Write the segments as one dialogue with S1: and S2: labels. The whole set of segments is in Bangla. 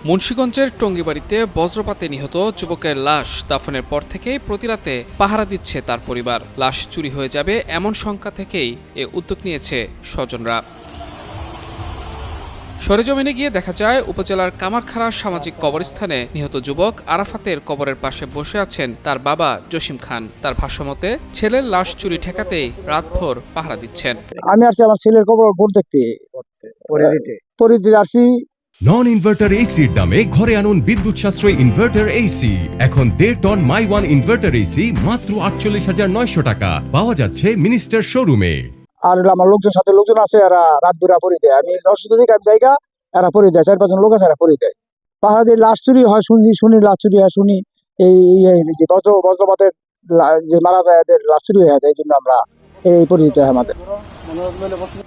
S1: মুন্সিগঞ্জের টঙ্গীবাড়িতে বজ্রপাতে নিহত যুবকের লাশ দাফনের পর থেকেই প্রতিরাতে পাহারা দিচ্ছে তার পরিবার। লাশ চুরি হয়ে যাবে এমন শঙ্কা থেকেই এ উদ্যোগ নিয়েছে স্বজনরা। সরেজমিনে গিয়ে দেখা যায় উপজেলার কামারখাড়া সামাজিক কবরস্থানে নিহত যুবক আরাফাতের কবরের পাশে বসে আছেন তার বাবা জসিম খান। তার ভাষ্যমতে ছেলের লাশ চুরি ঠেকাতেই রাতভর পাহারা দিচ্ছেন।
S2: আমি আসছি আমার ছেলের কবর ভোট দেখতে পরে দিতে আসছি।
S3: নন ইনভার্টার এসির দামে ঘরে আনুন বিদ্যুৎ সাশ্রয়ী ইনভার্টার এসি। এখন 1.5 ton my one inverter AC মাত্র 48,900 টাকা পাওয়া যাচ্ছে মিনিস্টার শোরুমে।
S2: আর আমার লোকজন আছে, এরা রাত দুরা পরে দেয়। আমি অসুস্থ থেকে আমি জায়গা এরা পরে দেয়, 4-5 জন লোক আছে, এরা পরে দেয়। পাহাড় দিয়ে লাশ চুরি হয় শুনি লাশ চুরি হয় শুনি। এই যে বজ্রপাতের যে মারা যায় এদের লাশ চুরি হয়ে যায়, এই জন্য আমরা এই পরিচিত হয় আমাদের।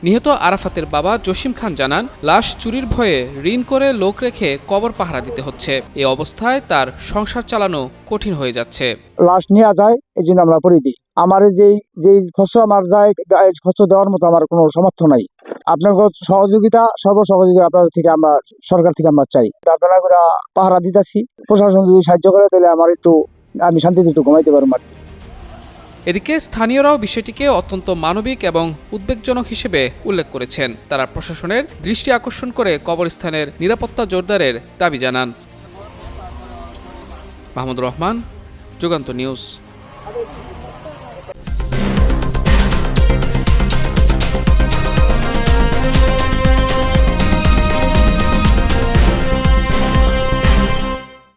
S1: নিহত আরাফাতের বাবা জসিম খান জানান, লাশ চুরির ভয়ে ঋণ করে লোক রেখে কবর পাহারা দিতে হচ্ছে। এই অবস্থায় তার সংসার চালানো কঠিন হয়ে যাচ্ছে।
S2: লাশ নেওয়া যায়, এই জন্য আমরা পরে দিই। আমার যেই খরচ আমার যায়, খরচ দেওয়ার মতো আমার কোনো সামর্থ্য নাই। আপনার সহযোগিতা সর্বসহযোগিতা আপনাদের থেকে আমরা, সরকার থেকে আমরা চাই। আপনারা করে পাহারা দিতেছি, প্রশাসন যদি সাহায্য করে তাহলে আমি শান্তিতে একটু ঘুমাইতে পারবো।
S1: এদিকে স্থানীয়রাও বিষয়টিকে অত্যন্ত মানবিক এবং উদ্বেগজনক হিসেবে উল্লেখ করেছেন। তারা প্রশাসনের দৃষ্টি আকর্ষণ করে কবরস্থানের নিরাপত্তা জোরদারের দাবি জানান। মাহমুদুর রহমান, যুগান্তর নিউজ।